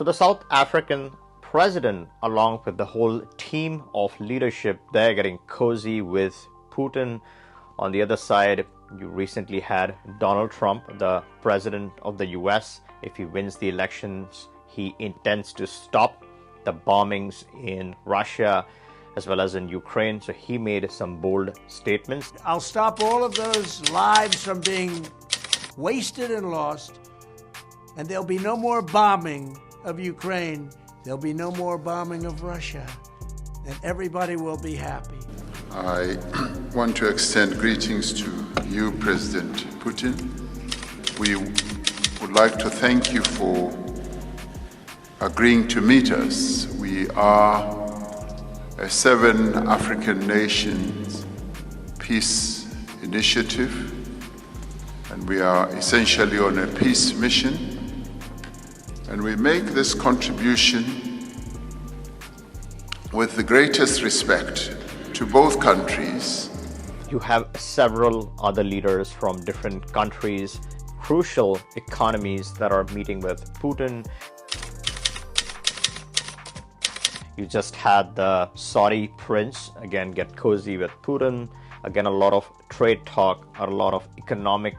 So the South African president, along with the whole team of leadership, they're getting cozy with Putin. On the other side, you recently had Donald Trump, the president of the US. If he wins the elections, he intends to stop the bombings in Russia as well as in Ukraine. So he made some bold statements. I'll stop all of those lives from being wasted and lost, and there'll be no more bombing of Ukraine. There'll be no more bombing of Russia, and everybody will be happy. I want to extend greetings to you, President Putin. We would like to thank you for agreeing to meet us. We are a 7 African nations peace initiative, and we are essentially on a peace mission. And we make this contribution with the greatest respect to both countries. You have several other leaders from different countries, crucial economies that are meeting with Putin. You just had the Saudi prince again get cozy with Putin. Again, a lot of trade talk, a lot of economic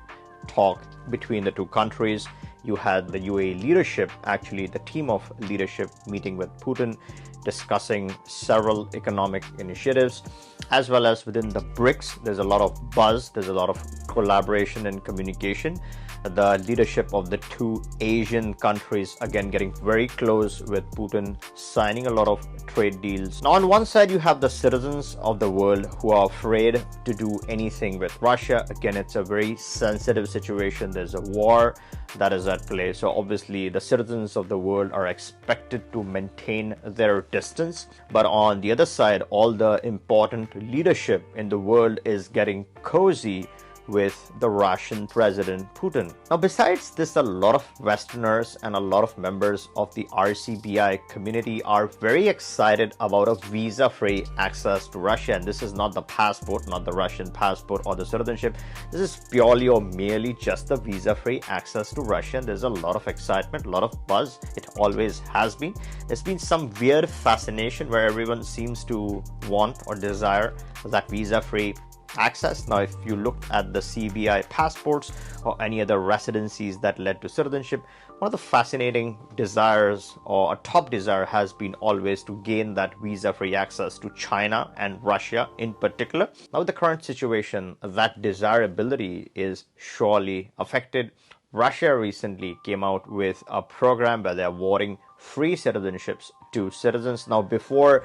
talk between the two countries. You had the UAE leadership, actually the team of leadership, meeting with Putin, discussing several economic initiatives, as well as within the BRICS. There's a lot of buzz, there's a lot of collaboration and communication. The leadership of the two Asian countries again getting very close with Putin, signing a lot of trade deals. Now on one side you have the citizens of the world who are afraid to do anything with Russia. Again, it's a very sensitive situation. There's a war that is at play, so obviously the citizens of the world are expected to maintain their distance. But on the other side, all the important leadership in the world is getting cozy with the Russian President Putin. Now besides this, a lot of Westerners and a lot of members of the RCBI community are very excited about a visa-free access to Russia. And this is not the passport, not the Russian passport or the citizenship. This is purely or merely just the visa-free access to Russia. And there's a lot of excitement, a lot of buzz. It always has been. There's been some weird fascination where everyone seems to want or desire that visa-free access. Now, if you look at the CBI passports or any other residencies that led to citizenship, one of the fascinating desires or a top desire has been always to gain that visa-free access to China and Russia in particular. Now, with the current situation, that desirability is surely affected. Russia recently came out with a program where they're awarding free citizenships to citizens. Now, before,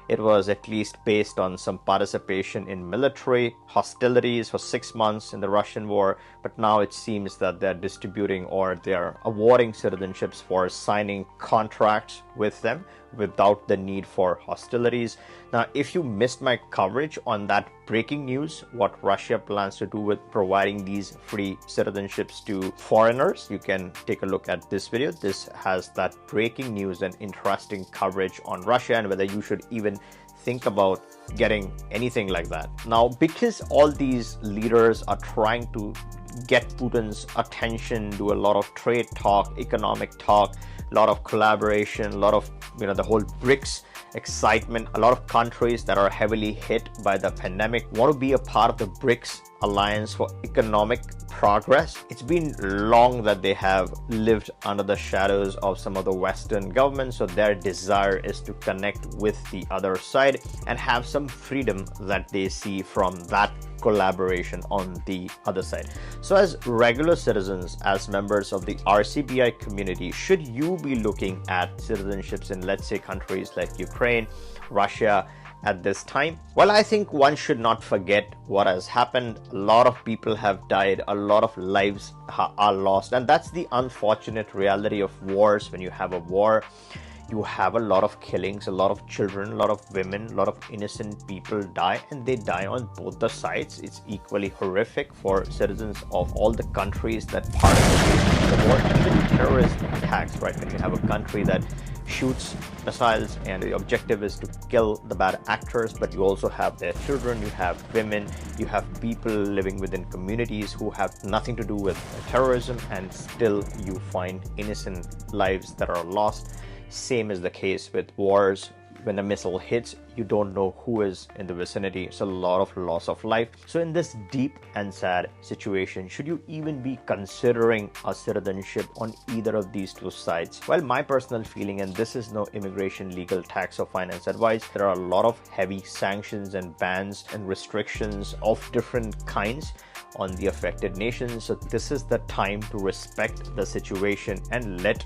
it was at least based on some participation in military hostilities for 6 months in the Russian war. But now it seems that they're distributing or they're awarding citizenships for signing contracts with them without the need for hostilities. Now, if you missed my coverage on that breaking news, what Russia plans to do with providing these free citizenships to foreigners, you can take a look at this video. This has that breaking news and interesting coverage on Russia and whether you should even think about getting anything like that. Now, because all these leaders are trying to get Putin's attention, do a lot of trade talk, economic talk, a lot of collaboration, a lot of, the whole BRICS excitement. A lot of countries that are heavily hit by the pandemic want to be a part of the BRICS alliance for economic progress. It's been long that they have lived under the shadows of some of the Western governments, so their desire is to connect with the other side and have some freedom that they see from that collaboration on the other side. So as regular citizens, as members of the RCBI community, should you be looking at citizenships in, let's say, countries like Ukraine, Russia at this time? Well, I think one should not forget what has happened. A lot of people have died, a lot of lives are lost, and that's the unfortunate reality of wars. When you have a war, you have a lot of killings, a lot of children, a lot of women, a lot of innocent people die, and they die on both the sides. It's equally horrific for citizens of all the countries that participate in the war. Even terrorist attacks, right? When you have a country that shoots missiles and the objective is to kill the bad actors, but you also have their children, you have women, you have people living within communities who have nothing to do with terrorism, and still you find innocent lives that are lost. Same is the case with wars. When a missile hits, you don't know who is in the vicinity. It's a lot of loss of life. So in this deep and sad situation, should you even be considering a citizenship on either of these two sides? Well, my personal feeling, and this is no immigration, legal, tax, or finance advice, there are a lot of heavy sanctions and bans and restrictions of different kinds on the affected nations. So this is the time to respect the situation and let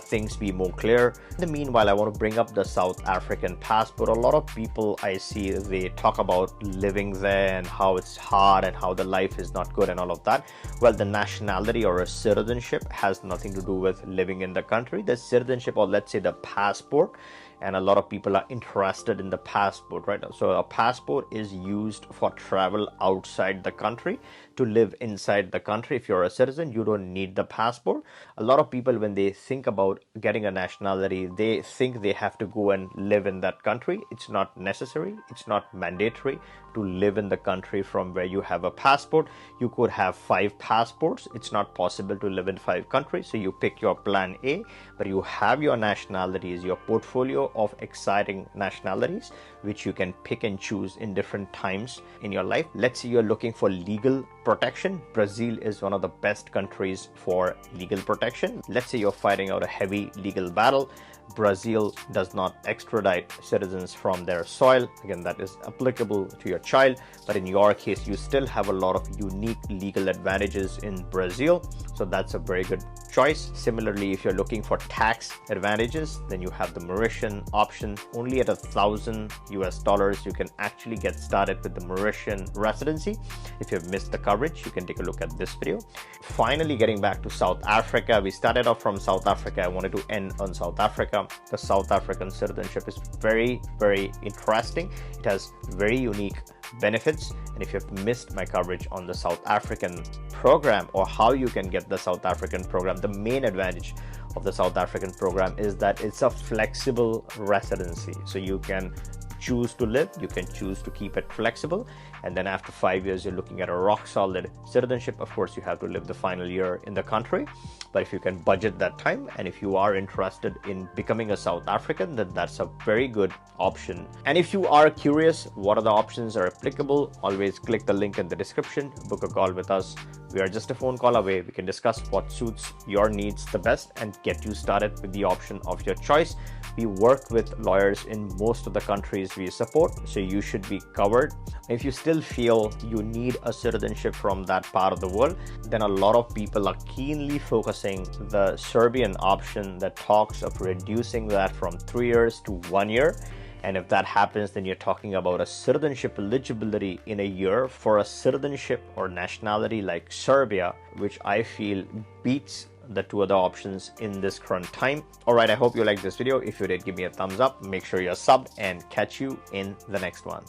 things be more clear. In the meanwhile, I want to bring up the South African passport. A lot of people I see, they talk about living there and how it's hard and how the life is not good and all of that. Well, the nationality or a citizenship has nothing to do with living in the country. The citizenship, or let's say the passport, and a lot of people are interested in the passport, right? So a passport is used for travel outside the country. To live inside the country, if you're a citizen, you don't need the passport. A lot of people, when they think about getting a nationality, they think they have to go and live in that country. It's not necessary. It's not mandatory to live in the country from where you have a passport. You could have 5 passports. It's not possible to live in 5 countries. So you pick your plan A, but you have your nationalities, your portfolio of exciting nationalities, which you can pick and choose in different times in your life. Let's say you're looking for legal protection. Brazil is one of the best countries for legal protection. Let's say you're fighting out a heavy legal battle. Brazil does not extradite citizens from their soil. Again, that is applicable to your child, but in your case, you still have a lot of unique legal advantages in Brazil. So that's a very good choice. Similarly, if you're looking for tax advantages, then you have the Mauritian option. Only at $1,000 you can actually get started with the Mauritian residency. If you've missed the coverage, you can take a look at this video. Finally, getting back to South Africa, we started off from South Africa. I wanted to end on South Africa. The South African citizenship is very, very interesting. It has very unique benefits, and if you've missed my coverage on the South African program or how you can get the South African program, the main advantage of the South African program is that it's a flexible residency. So you can choose to live, you can choose to keep it flexible, and then after 5 years you're looking at a rock solid citizenship. Of course, you have to live the final year in the country, but if you can budget that time, and if you are interested in becoming a South African, then that's a very good option. And if you are curious what are the options are applicable, always click the link in the description, book a call with us. We are just a phone call away. We can discuss what suits your needs the best and get you started with the option of your choice. We work with lawyers in most of the countries we support, so you should be covered. If you still feel you need a citizenship from that part of the world, then a lot of people are keenly focusing the Serbian option that talks of reducing that from 3 years to 1 year. And if that happens, then you're talking about a citizenship eligibility in a year for a citizenship or nationality like Serbia, which I feel beats the 2 other options in this current time. All right, I hope you liked this video. If you did, give me a thumbs up. Make sure you're subbed, and catch you in the next one.